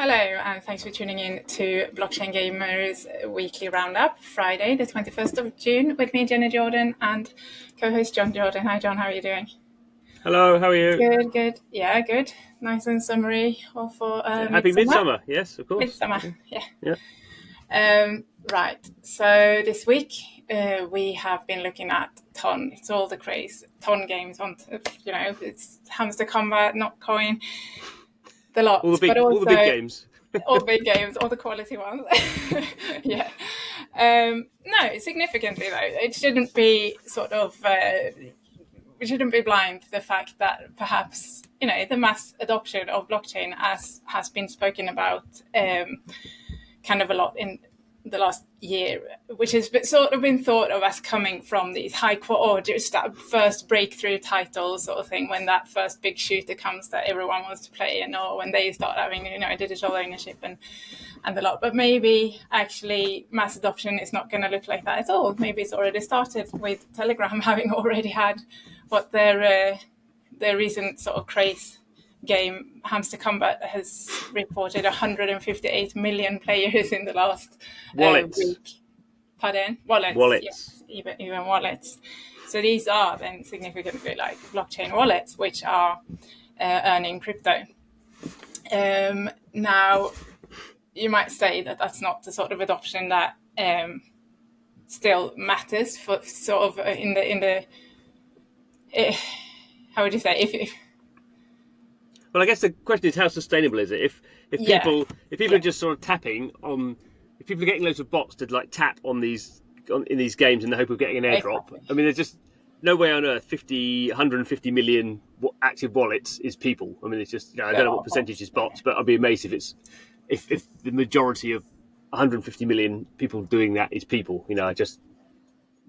Hello, and thanks for tuning in to Blockchain Gamers Weekly Roundup, Friday, the 21st of June, with me, Jenny Jordan, and co-host John Jordan. Hi, John, how are you doing? Hello, how are you? Good. Yeah, good. Nice and summery for Happy Midsummer, yes, of course. Midsummer, yeah. Yeah. Right, so this week we have been looking at Ton. It's all the craze. Ton games on, it's Hamster Combat, Notcoin, the lot. All the big games. All the big games, all the quality ones. Yeah. No, significantly though, it shouldn't be we shouldn't be blind to the fact that perhaps, the mass adoption of blockchain, as has been spoken about kind of a lot in the last year, which has sort of been thought of as coming from these or just that first breakthrough title sort of thing, when that first big shooter comes that everyone wants to play, or when they start having digital ownership and a lot. But maybe actually mass adoption is not going to look like that at all. Maybe it's already started with Telegram having already had what their recent sort of craze game Hamster Combat has reported 158 million players in the last week. Pardon? Wallets. Yes, even wallets. So these are then significantly like blockchain wallets, which are earning crypto. Now, you might say that that's not the sort of adoption that still matters for sort of in the how would you say if Well, I guess the question is, how sustainable is it? If people are just sort of tapping on, if people are getting loads of bots to like tap on in these games in the hope of getting an airdrop. Exactly. I mean, there's just no way on earth 150 million active wallets is people. I mean, it's just I don't know what percentage is bots, but I'd be amazed if the majority of 150 million people doing that is people.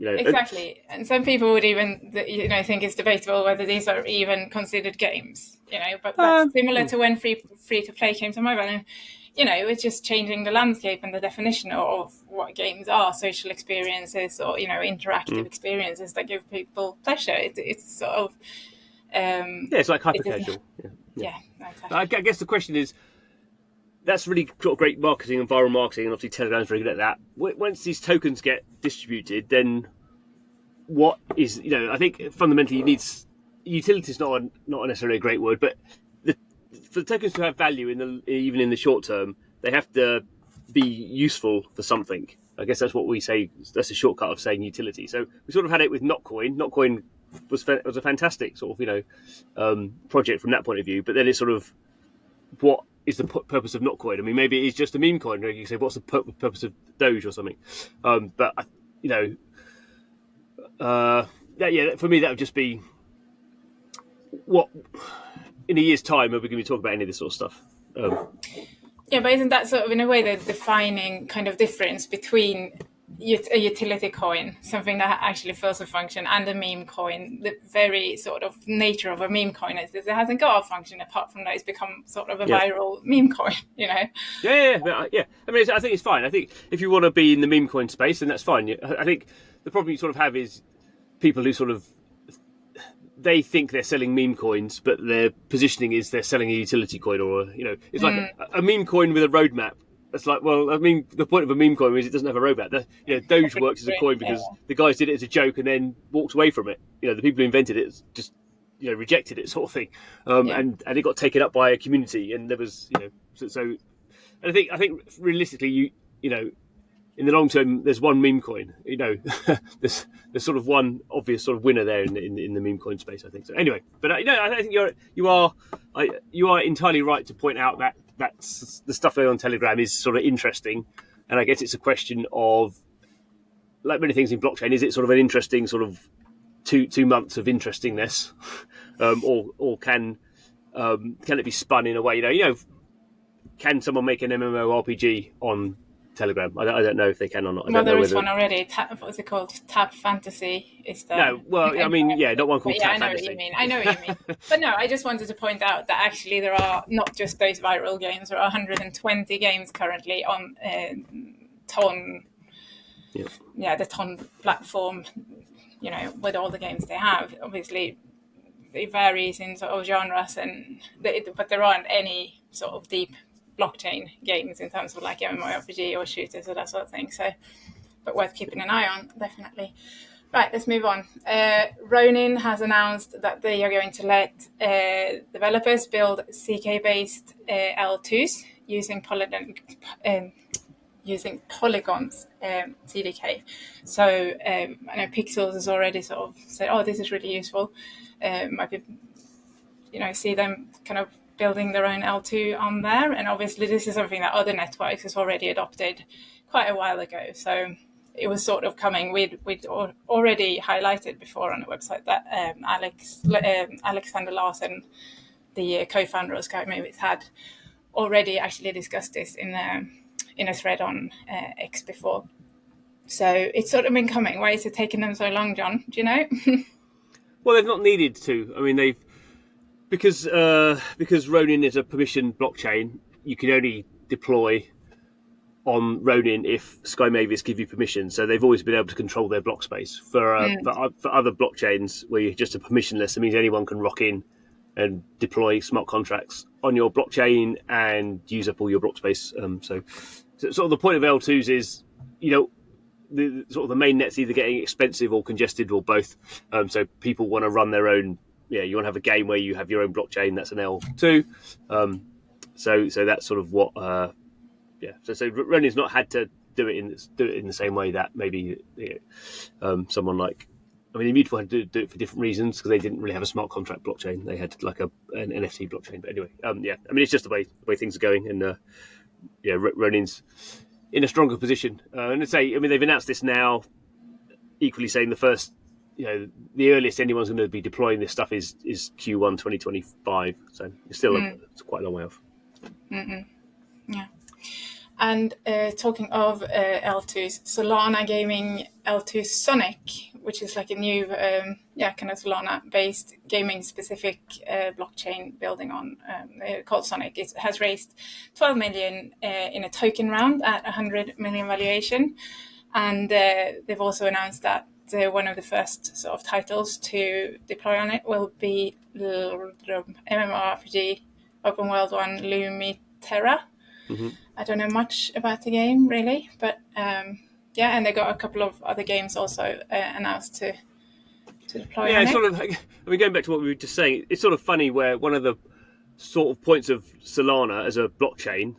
Exactly, and some people would even think it's debatable whether these are even considered games. But that's similar to when free to play came to mobile, and it's just changing the landscape and the definition of what games are: social experiences or interactive experiences that give people pleasure. It's sort of it's like hyper casual. Yeah, exactly. I guess the question is, that's really sort of great marketing and viral marketing, and obviously Telegram's very good at that. Once these tokens get distributed, then what is I think fundamentally utility is not necessarily a great word, but for the tokens to have value even in the short term, they have to be useful for something. I guess that's what we say. That's a shortcut of saying utility. So we sort of had it with Notcoin. Notcoin was a fantastic sort of project from that point of view, but then it's sort of, what is the purpose of Notcoin? I mean, maybe it is just a meme coin. You can say, what's the purpose of DAUs or something? But for me, that would just be what in a year's time are we going to be talking about any of this sort of stuff? But isn't that sort of in a way the defining kind of difference between a utility coin, something that actually fills a function, and a meme coin? The very sort of nature of a meme coin is that it hasn't got a function apart from that it's become sort of a viral meme coin, Yeah. I mean, I think it's fine. I think if you want to be in the meme coin space, then that's fine. I think the problem you sort of have is people who sort of, they think they're selling meme coins, but their positioning is they're selling a utility coin, or it's like a meme coin with a roadmap. That's like, well, I mean, the point of a meme coin is it doesn't have a roadmap. Doge works as a coin because the guys did it as a joke and then walked away from it. The people who invented it just rejected it, sort of thing, and it got taken up by a community, and there was so. And I think realistically, in the long term, there's one meme coin. There's sort of one obvious sort of winner there in the meme coin space, I think. So anyway, but I think you are entirely right to point out that that's the stuff on Telegram is sort of interesting, and I guess it's a question of, like many things in blockchain, is it sort of an interesting sort of 2 months of interestingness, or can it be spun in a way? Can someone make an MMORPG on Telegram? I don't know if they can or not. There is one already. What's it called? Tap Fantasy is the... No, well, I mean, not one called Tap Fantasy. I know what you mean. But no, I just wanted to point out that actually there are not just those viral games. There are 120 games currently on Ton. Yeah, the Ton platform. With all the games they have, obviously it varies in sort of genres, but there aren't any sort of deep blockchain games in terms of like MMORPG or shooters or that sort of thing. So, but worth keeping an eye on, definitely. Right, let's move on. Ronin has announced that they are going to let developers build zk-based L2s using Polygon's CDK. So I know Pixels has already sort of said, "Oh, this is really useful." Might be, see them kind of building their own L2 on there, and obviously this is something that other networks has already adopted quite a while ago. So it was sort of coming. We'd already highlighted before on the website that Alexander Larsen, the co-founder of zkEVM, had already actually discussed this in a thread on X before. So it's sort of been coming. Why is it taking them so long, John? Do you know? Well, they've not needed to. I mean, because Ronin is a permissioned blockchain. You can only deploy on Ronin if zkEVM give you permission. So they've always been able to control their block space. For other blockchains where you're just a permissionless, it means anyone can rock in and deploy smart contracts on your blockchain and use up all your block space. So sort of the point of L2s is, the sort of the main net's either getting expensive or congested or both. So people want to run their own. Yeah, you want to have a game where you have your own blockchain. That's an L2. So that's sort of what. So Ronin's not had to do it in the same way that maybe someone like. I mean, Immutable had to do it for different reasons because they didn't really have a smart contract blockchain. They had like an NFT blockchain. But anyway, I mean, it's just the way things are going, and Ronin's in a stronger position. And they've announced this now, equally saying the first, the earliest anyone's going to be deploying this stuff is Q1 2025. So it's still it's quite a long way off. Yeah. And talking of L2s, Solana Gaming L2 Sonic, which is like a new, kind of Solana-based gaming-specific blockchain building on called Sonic. It has raised 12 million in a token round at 100 million valuation, and they've also announced that one of the first sort of titles to deploy on it will be MMORPG open world one Lumiterra. Mm-hmm. I don't know much about the game really, but and they got a couple of other games also announced to deploy. Yeah, it's sort of. Going back to what we were just saying, it's sort of funny where one of the sort of points of Solana as a blockchain,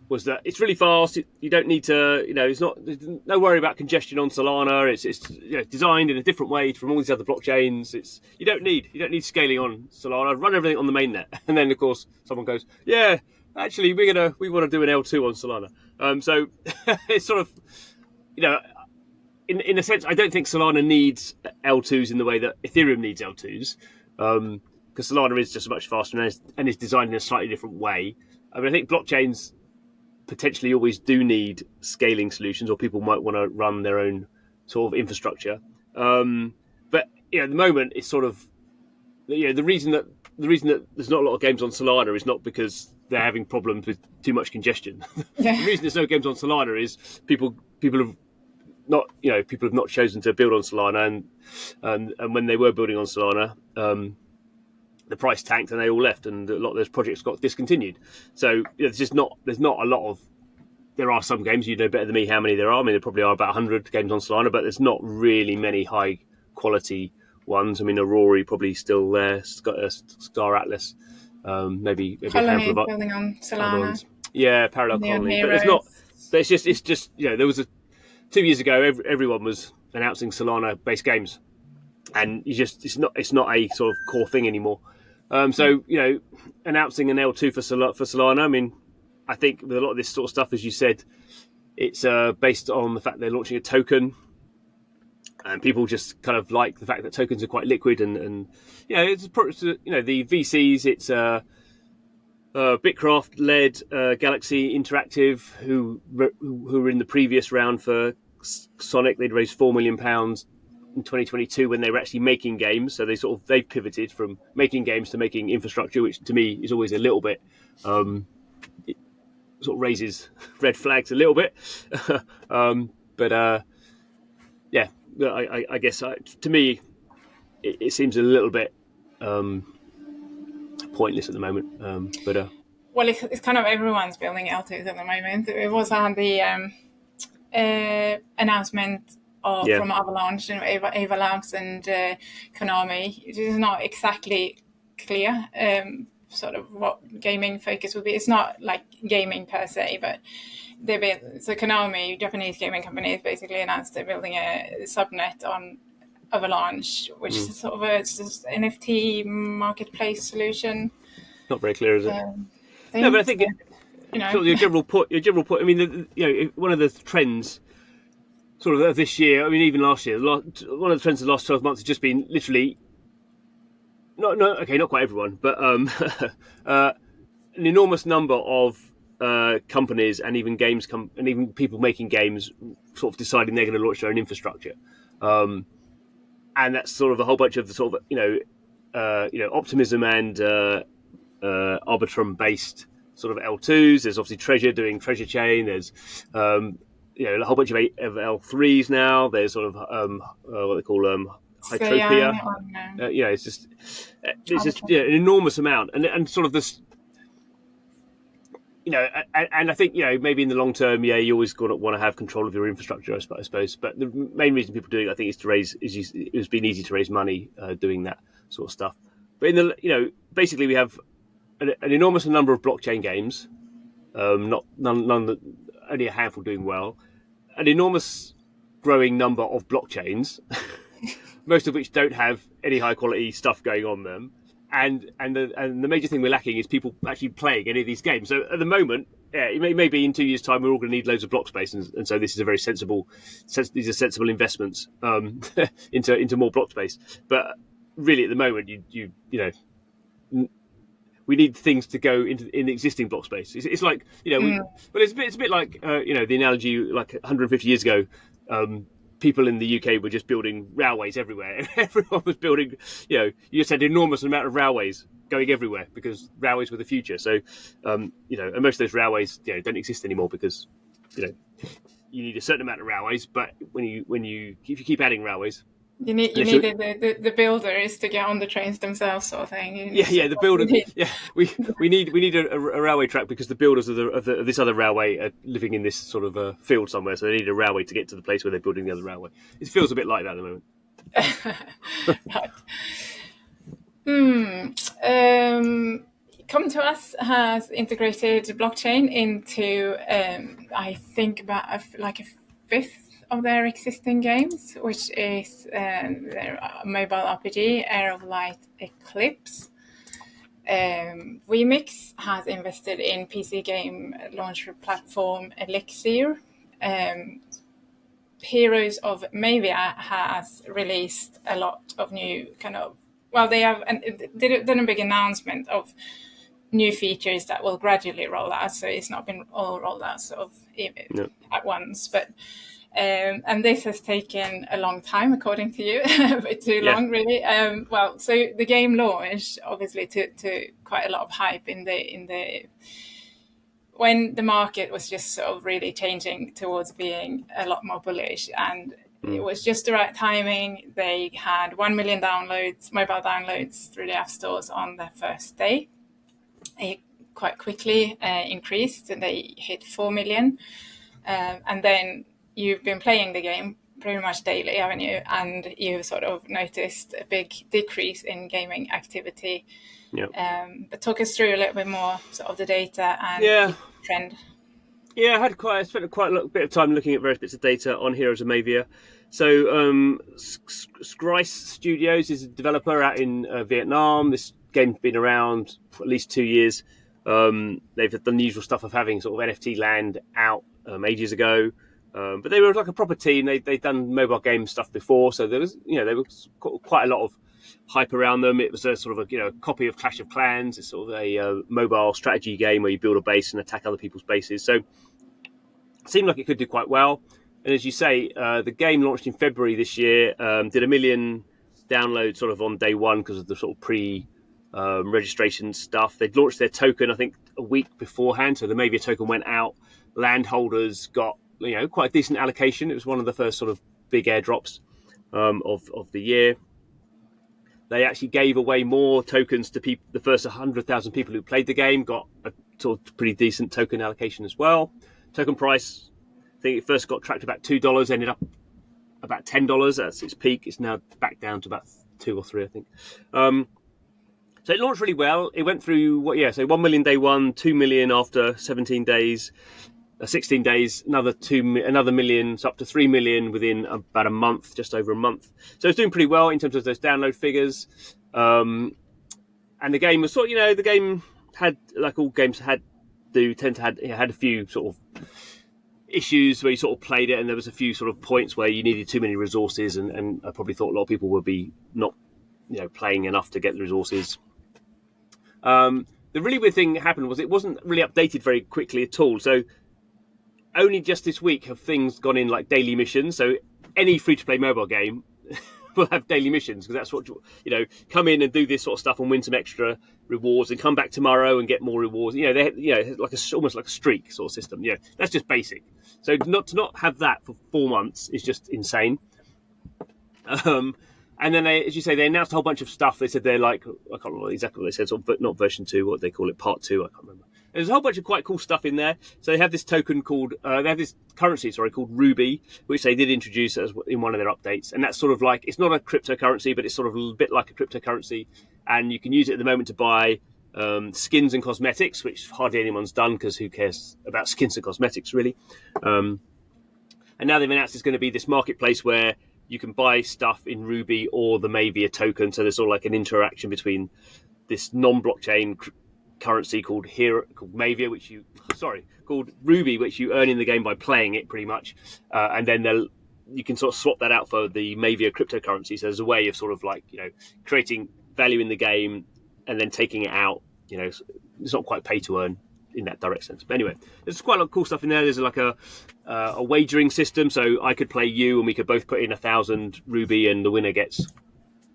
was that it's really fast. You don't need to, it's not. There's no worry about congestion on Solana. It's designed in a different way from all these other blockchains. You don't need scaling on Solana. Run everything on the mainnet, and then of course someone goes, yeah. Actually, we want to do an L2 on Solana. So it's sort of, in a sense, I don't think Solana needs L2s in the way that Ethereum needs L2s, because Solana is just much faster and is designed in a slightly different way. I mean, I think blockchains potentially always do need scaling solutions, or people might want to run their own sort of infrastructure. But at the moment, it's sort of, the reason that there's not a lot of games on Solana is not because they're having problems with too much congestion. Yeah. The reason there's no games on Solana is people have not chosen to build on Solana, and when they were building on Solana, the price tanked and they all left, and a lot of those projects got discontinued. So there's not a lot of. There are some games, you know better than me how many there are. I mean, there probably are about 100 games on Solana, but there's not really many high quality ones. I mean, Aurora probably still there. Star Atlas. Maybe Colony building on Solana. Yeah, Parallel Colony. But it's just there was 2 years ago everyone was announcing Solana-based games, and it's not a sort of core thing anymore. So announcing an L2 for Solana. I mean, I think with a lot of this sort of stuff, as you said, it's based on the fact they're launching a token. And people just kind of like the fact that tokens are quite liquid, and it's the VCs. It's Bitcraft-led Galaxy Interactive, who were in the previous round for Sonic. They'd raised £4 million in 2022 when they were actually making games. So they pivoted from making games to making infrastructure, which to me is always a little bit it sort of raises red flags a little bit. I guess to me, it seems a little bit pointless at the moment. well, it's kind of everyone's building L2s at the moment. It was on the announcement from Avalanche and Ava Labs and Konami. It is not exactly clear sort of what gaming focus would be. It's not like gaming per se, but so Konami, Japanese gaming company, has basically announced they're building a subnet on Avalanche, which is sort of a NFT marketplace solution. Not very clear, is it? No, but I think sort of your general point. I mean, one of the trends sort of this year. I mean, even last year, one of the trends of the last 12 months has just been literally not quite everyone, but an enormous number of companies and even and even people making games sort of deciding they're going to launch their own infrastructure, and that's sort of a whole bunch of the sort of Optimism and Arbitrum based sort of L2s. There's obviously Treasure doing Treasure Chain. There's a whole bunch of L3s now. There's sort of what they call Hytropia. It's just an enormous amount, and sort of this. And I think maybe in the long term, you always want to have control of your infrastructure, I suppose. But the main reason people do it, I think, is it's been easy to raise money doing that sort of stuff. But in the basically we have an enormous number of blockchain games, none only a handful doing well, an enormous growing number of blockchains, most of which don't have any high quality stuff going on them. And the major thing we're lacking is people actually playing any of these games. So at the moment, it may be in 2 years' time we're all going to need loads of block space, and so this is a very sensible investments into more block space. But really, at the moment, we need things to go in existing block space. It's like it's a bit like the analogy like 150 years ago. People in the UK were just building railways everywhere. Everyone was building, you just had an enormous amount of railways going everywhere because railways were the future. So, and most of those railways, don't exist anymore because, you need a certain amount of railways. But if you keep adding railways, you need the builders to get on the trains themselves, sort of thing. The builders. We need a railway track because the builders of this other railway are living in this sort of field somewhere, so they need a railway to get to the place where they're building the other railway. It feels a bit like that at the moment. Come to Us has integrated blockchain into I think about a fifth of their existing games, which is their mobile RPG, Air of Light Eclipse. Remix has invested in PC game launcher platform Elixir. Heroes of Mavia has released a lot of new they have done a big announcement of new features that will gradually roll out. So it's not been all rolled out sort of at once, but and this has taken a long time, according to you, a bit too long, really. So the game launched obviously to quite a lot of hype in the when the market was just sort of really changing towards being a lot more bullish, and it was just the right timing. They had 1 million mobile downloads through the app stores on their first day. It quite quickly increased, and they hit 4 million, and then you've been playing the game pretty much daily, haven't you? And you've sort of noticed a big decrease in gaming activity. But talk us through a little bit more sort of the data and the trend. I spent quite a bit of time looking at various bits of data on Heroes of Mavia. So Scryce Studios is a developer out in Vietnam. This game's been around for at least 2 years. They've done the usual stuff of having sort of NFT land out ages ago. But they were like a proper team. They'd done mobile game stuff before, so there was, there was quite a lot of hype around them. It was a sort of a copy of Clash of Clans. It's sort of a mobile strategy game where you build a base and attack other people's bases. So it seemed like it could do quite well. And as you say, the game launched in February this year. Did 1 million downloads sort of on day one because of the sort of registration stuff. They'd launched their token, I think, a week beforehand. So the Mavia token went out. Landholders got quite a decent allocation. It was one of the first sort of big airdrops of the year. They actually gave away more tokens to people. The first 100,000 people who played the game got sort of pretty decent token allocation as well. Token price, I think it first got tracked about $2, ended up about $10 at its peak. It's now back down to about 2 or 3, I think. So it launched really well. It went through, so 1 million day one, 2 million after 17 days, 16 days, another million, so up to 3 million within about a month, just over a month. So it's doing pretty well in terms of those download figures. And the game was the game had, like all games had a few sort of issues where you sort of played it, and there was a few sort of points where you needed too many resources, and I probably thought a lot of people would be not, playing enough to get the resources. The really weird thing that happened was it wasn't really updated very quickly at all. So only just this week have things gone in like daily missions. So any free-to-play mobile game will have daily missions, because that's what, come in and do this sort of stuff and win some extra rewards, and come back tomorrow and get more rewards. Almost like a streak sort of system. That's just basic. So to not have that for 4 months is just insane. And then as you say, they announced a whole bunch of stuff. They said they're like, I can't remember exactly what they said, sort of, not version 2, what they call it, part 2, I can't remember. There's a whole bunch of quite cool stuff in there. So they have this token called, they have this currency, called Ruby, which they did introduce as in one of their updates. And that's sort of like, it's not a cryptocurrency, but it's sort of a bit like a cryptocurrency. And you can use it at the moment to buy skins and cosmetics, which hardly anyone's done, because who cares about skins and cosmetics, really? And now they've announced it's going to be this marketplace where you can buy stuff in Ruby or the Mavia token. So there's sort of like an interaction between this non-blockchain currency called Mavia, called Ruby, which you earn in the game by playing it, pretty much. And then you can sort of swap that out for the Mavia cryptocurrency. So there's a way of sort of like, creating value in the game and then taking it out. It's not quite pay to earn in that direct sense. But anyway, there's quite a lot of cool stuff in there. There's like a wagering system, so I could play you and we could both put in 1,000 Ruby, and the winner gets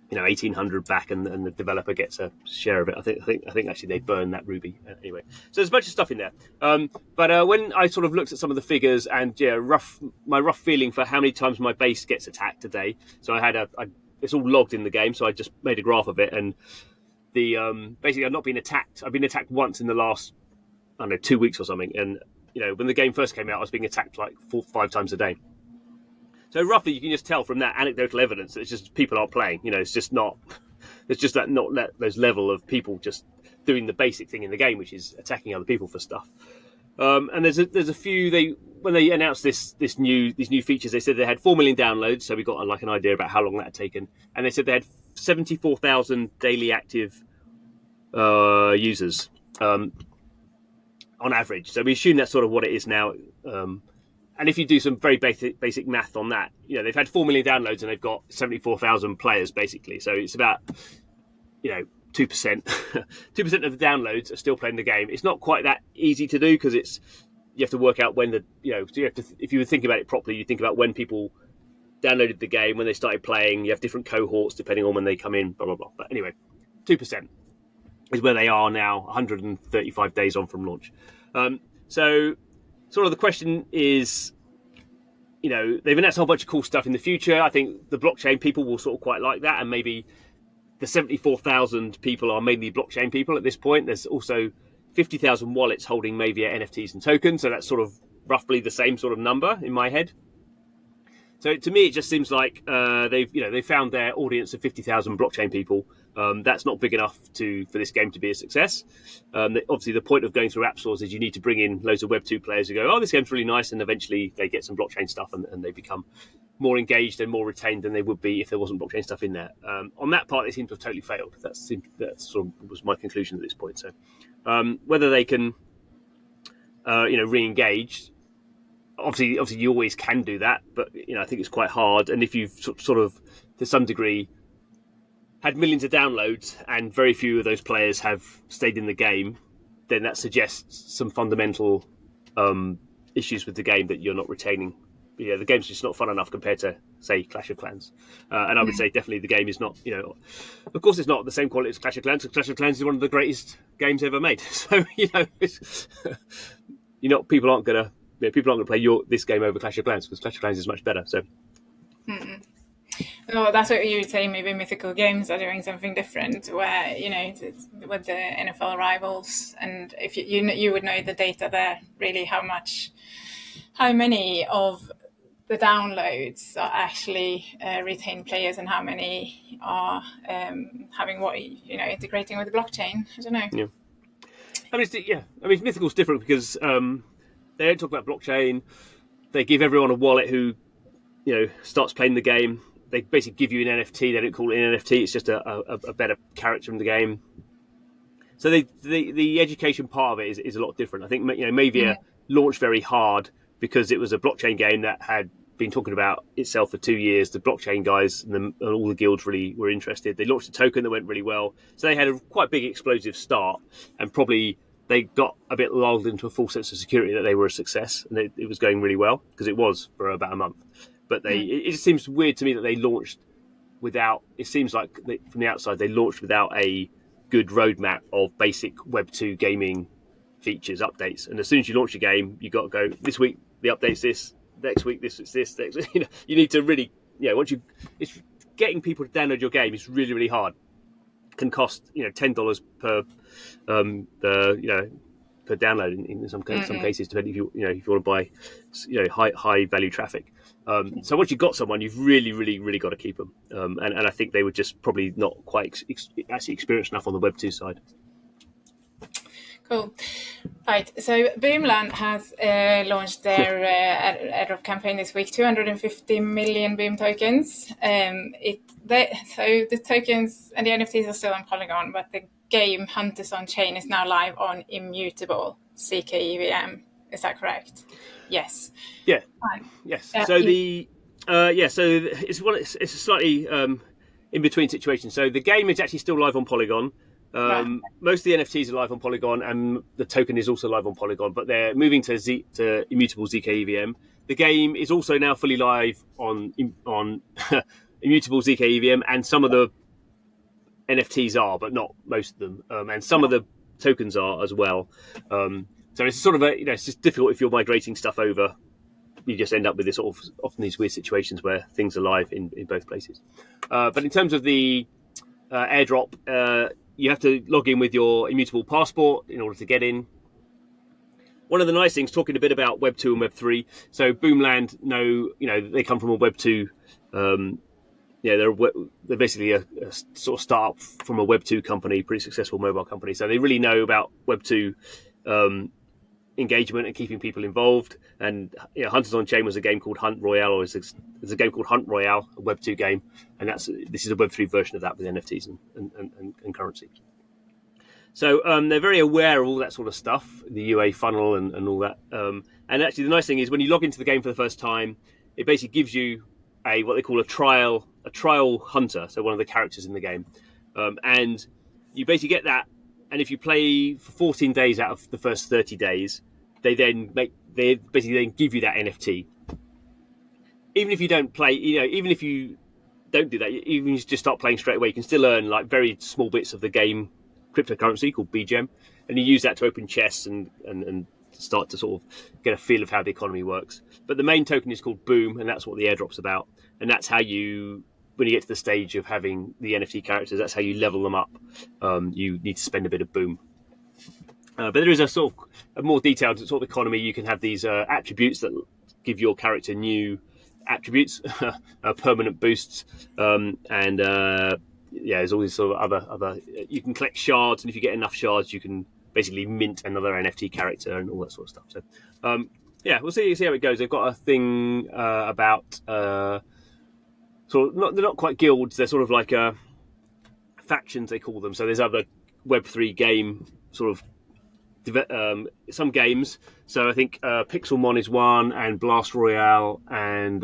1,800 back, and the developer gets a share of it. I think actually they burn that Ruby anyway. So there's a bunch of stuff in there. But when I sort of looked at some of the figures, and my rough feeling for how many times my base gets attacked a day. So it's all logged in the game, so I just made a graph of it, and basically I've not been attacked. I've been attacked once in the last 2 weeks or something, and when the game first came out, I was being attacked like 4-5 times a day. So roughly, you can just tell from that anecdotal evidence that it's just people aren't playing. It's just not. There's just those level of people just doing the basic thing in the game, which is attacking other people for stuff. And there's a few. When they announced these new features, they said they had 4 million downloads. So we got like an idea about how long that had taken, and they said they had 74,000 daily active users. On average. So we assume that's sort of what it is now. And if you do some very basic math on that, they've had 4 million downloads and they've got 74,000 players basically. So it's about, 2%. 2% of the downloads are still playing the game. It's not quite that easy to do, because you have to work out when if you were thinking about it properly, you think about when people downloaded the game, when they started playing. You have different cohorts depending on when they come in, blah, blah, blah. But anyway, 2% is where they are now, 135 days on from launch. So sort of the question is, they've announced a whole bunch of cool stuff in the future. I think the blockchain people will sort of quite like that, and maybe the 74,000 people are mainly blockchain people at this point. There's also 50,000 wallets holding Mavia NFTs and tokens, so that's sort of roughly the same sort of number in my head. So to me, it just seems like they've found their audience of 50,000 blockchain people. That's not big enough for this game to be a success. Obviously, the point of going through app stores is you need to bring in loads of Web 2 players who go, oh, this game's really nice, and eventually they get some blockchain stuff and they become more engaged and more retained than they would be if there wasn't blockchain stuff in there. On that part, they seem to have totally failed. That sort of was my conclusion at this point. So whether they can, re-engage. Obviously, you always can do that, but I think it's quite hard. And if you've sort of, to some degree, had millions of downloads and very few of those players have stayed in the game, then that suggests some fundamental issues with the game that you're not retaining. The game's just not fun enough compared to, say, Clash of Clans. And I would say definitely the game is not, of course it's not the same quality as Clash of Clans. Clash of Clans is one of the greatest games ever made. So, people aren't going to play this game over Clash of Clans, because Clash of Clans is much better. So, So that's what you would say. Maybe mythical games are doing something different, where with the NFL rivals, and if you would know the data there, really how many of the downloads are actually retained players, and how many are having integrating with the blockchain. I don't know. Yeah. I mean, Mythical's different because they don't talk about blockchain. They give everyone a wallet who, starts playing the game. They basically give you an NFT. They don't call it an NFT. It's just a better character in the game. So the education part of it is a lot different. I think Mavia launched very hard because it was a blockchain game that had been talking about itself for 2 years. The blockchain guys and all the guilds really were interested. They launched a token that went really well. So they had a quite big explosive start, and probably they got a bit lulled into a false sense of security that they were a success, and it was going really well, because it was for about a month. But it just seems weird to me that they launched without. It seems like from the outside they launched without a good roadmap of basic Web 2 gaming features, updates. And as soon as you launch a game, you got to go, this week the update's this, next week this. Next, you need to really, it's getting people to download your game is really, really hard. It can cost $10 per per download in some cases, depending if you want to buy high value traffic. So once you've got someone, you've really, really, really got to keep them. And I think they were just probably not quite actually experienced enough on the Web 2 side. Cool. Right. So Boomland has launched their airdrop campaign this week. 250 million Boom tokens. So the tokens and the NFTs are still on Polygon, but the game Hunters on Chain is now live on Immutable zkEVM. Is that correct? Yes. Yeah. Yes. So it's a slightly in between situation. So the game is actually still live on Polygon. Most of the NFTs are live on Polygon, and the token is also live on Polygon, but they're moving to Immutable zkEVM. The game is also now fully live on Immutable zkEVM, and some of the NFTs are, but not most of them, and some of the tokens are as well. So it's sort of it's just difficult if you're migrating stuff over. You just end up with this sort of often these weird situations where things are live in both places. But in terms of the airdrop, you have to log in with your Immutable passport in order to get in. One of the nice things, talking a bit about Web 2 and Web 3, so Boomland they come from a Web 2. They're basically a sort of startup from a Web 2 company, pretty successful mobile company. So they really know about Web 2 engagement and keeping people involved. And Hunters on Chain was a game called Hunt Royale, or there's a game called Hunt Royale, a Web 2 game, and this is a Web 3 version of that with NFTs and currency. So they're very aware of all that sort of stuff, the UA funnel and all that. And actually, the nice thing is when you log into the game for the first time, it basically gives you what they call a trial hunter, so one of the characters in the game, and you basically get that. And if you play for 14 days out of the first 30 days, they basically then give you that NFT. Even if you don't play, even if you don't do that, even if you just start playing straight away, you can still earn like very small bits of the game cryptocurrency called BGEM, and you use that to open chests and start to sort of get a feel of how the economy works. But the main token is called Boom, and that's what the airdrop's about. And that's how when you get to the stage of having the NFT characters, that's how you level them up. You need to spend a bit of Boom. But there is a sort of a more detailed sort of economy. You can have these attributes that give your character new attributes, permanent boosts, and there's all these sort of other. You can collect shards, and if you get enough shards, you can basically mint another NFT character and all that sort of stuff. So, we'll see how it goes. They've got a thing about. They're not quite guilds. They're sort of like factions, they call them. So there's other Web3 game sort of some games. So I think Pixelmon is one, and Blast Royale, and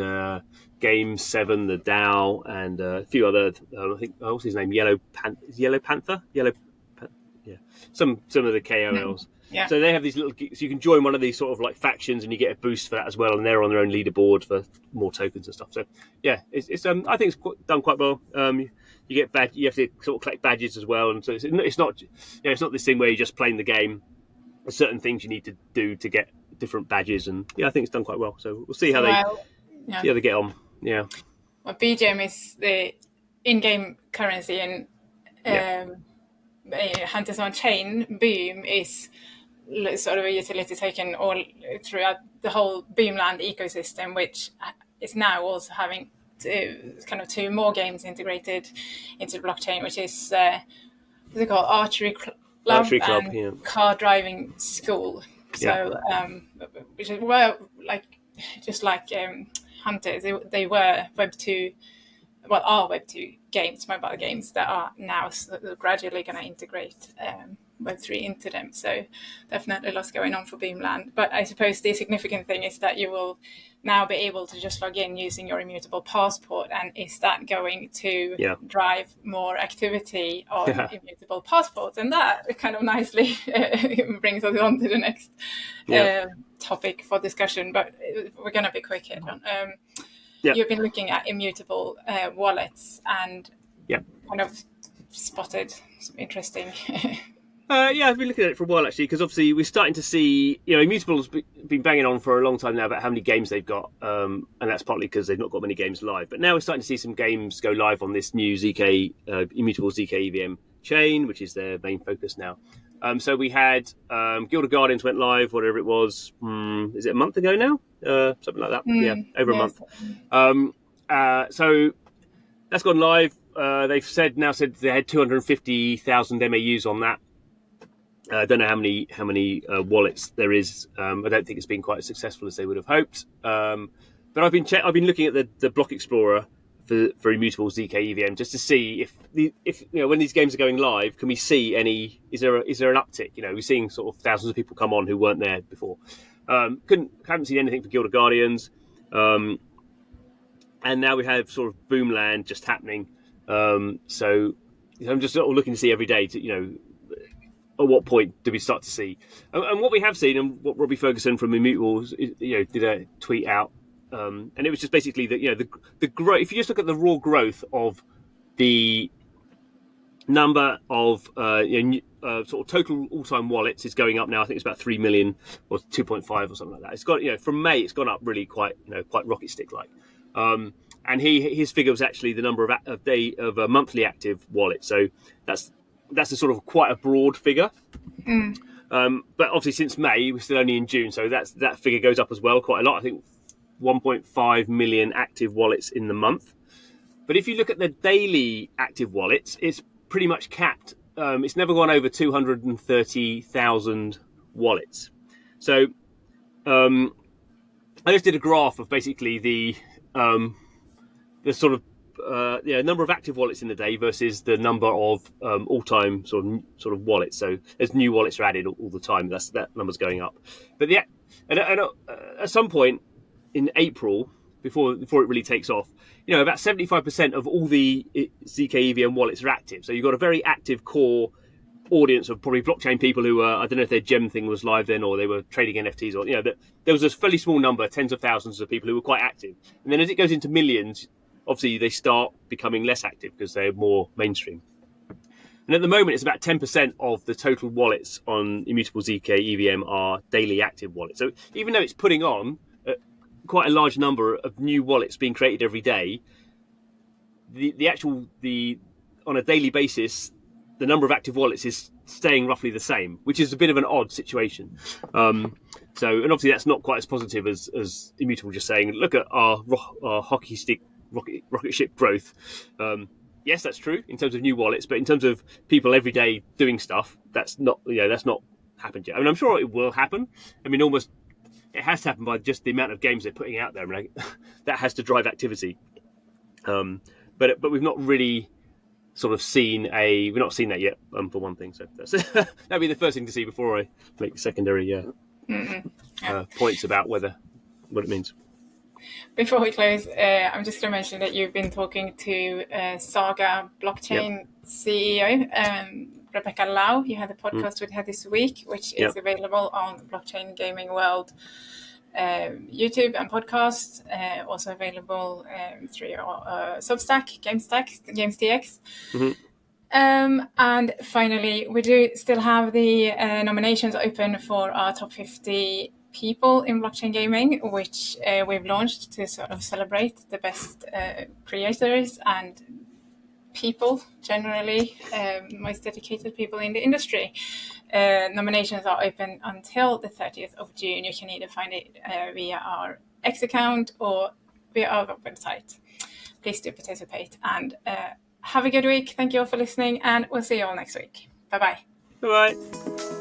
Game 7, the DAU, and a few other. I think what's his name? Yellow Panther. Yeah. Some of the KOLs. Yeah. So they have these little. So you can join one of these sort of like factions, and you get a boost for that as well. And they're on their own leaderboard for more tokens and stuff. So yeah, it's I think it's done quite well. You get you have to sort of collect badges as well, and so it's not it's not this thing where you're just playing the game. There's certain things you need to do to get different badges, and I think it's done quite well. So we'll see how they get on. Yeah. BGM is the in-game currency, and Hunters on Chain, Boom, is sort of a utility token all throughout the whole Boomland ecosystem, which is now also having two more games integrated into the blockchain, which is what's it called, Archery Club and Car Driving School. So which were just like Hunters, they were Web2, are Web2 games, mobile games that are now gradually going to integrate Web3 into them. So definitely lots going on for Boomland. But I suppose the significant thing is that you will now be able to just log in using your Immutable passport. And is that going to drive more activity on Immutable passports? And that kind of nicely brings us on to the next topic for discussion. But we're going to be quick here, John. You've been looking at Immutable wallets and kind of spotted some interesting... I've been looking at it for a while, actually, because obviously we're starting to see, Immutable's been banging on for a long time now about how many games they've got, and that's partly because they've not got many games live. But now we're starting to see some games go live on this new Immutable zkEVM chain, which is their main focus now. So we had Guild of Guardians went live, whatever it was, is it a month ago now? Something like that. Over a month. So that's gone live. They've said they had 250,000 MAUs on that. I don't know how many wallets there is. I don't think it's been quite as successful as they would have hoped. But I've been looking at the block explorer for Immutable zkEVM just to see if when these games are going live, can we see is there an uptick? We're seeing sort of thousands of people come on who weren't there before. Haven't seen anything for Guild of Guardians, and now we have sort of Boomland just happening. So I'm just sort of looking to see every day to at what point do we start to see? And what we have seen, and what Robbie Ferguson from Immutable, did a tweet out, and it was just basically that the growth. If you just look at the raw growth of the number of sort of total all-time wallets is going up now. I think it's about 3 million or 2.5 or something like that. It's got from May, it's gone up really quite rocket stick like. And his figure was actually the number of a monthly active wallet. So that's a sort of quite a broad figure. But obviously since May, we're still only in June, so that figure goes up as well quite a lot. I think 1.5 million active wallets in the month. But if you look at the daily active wallets, it's pretty much capped. It's never gone over 230,000 wallets. So I just did a graph of basically the sort of number of active wallets in the day versus the number of all-time sort of wallets. So as new wallets are added all the time, that number's going up. But at some point in April, before it really takes off, about 75% of all the zkEVM wallets are active. So you've got a very active core audience of probably blockchain people who I don't know if their gem thing was live then or they were trading NFTs or there was a fairly small number, tens of thousands of people who were quite active. And then as it goes into millions, obviously they start becoming less active because they're more mainstream. And at the moment, it's about 10% of the total wallets on Immutable zkEVM are daily active wallets. So even though it's putting on quite a large number of new wallets being created every day, on a daily basis, the number of active wallets is staying roughly the same, which is a bit of an odd situation. And obviously that's not quite as positive as Immutable just saying, look at our hockey stick rocket ship growth. Yes, that's true in terms of new wallets, but in terms of people every day doing stuff, that's not happened yet. I mean, I'm sure it will happen. I mean, almost it has to happen by just the amount of games they're putting out there. I mean, that has to drive activity. But we've not really sort of we've not seen that yet, for one thing. So that'd be the first thing to see before I make secondary points about what it means. Before we close, I'm just going to mention that you've been talking to Saga Blockchain CEO, Rebecca Lau. You had a podcast with her this week, which is available on Blockchain Gaming World YouTube and podcast. Also available through Substack, GamesTX. And finally, we do still have the nominations open for our top 50 People in Blockchain Gaming, which we've launched to sort of celebrate the best creators and people generally, most dedicated people in the industry. Nominations are open until the 30th of June. You can either find it via our X account or via our website. Please do participate, and have a good week. Thank you all for listening, and we'll see you all next week. Bye-bye. Bye-bye.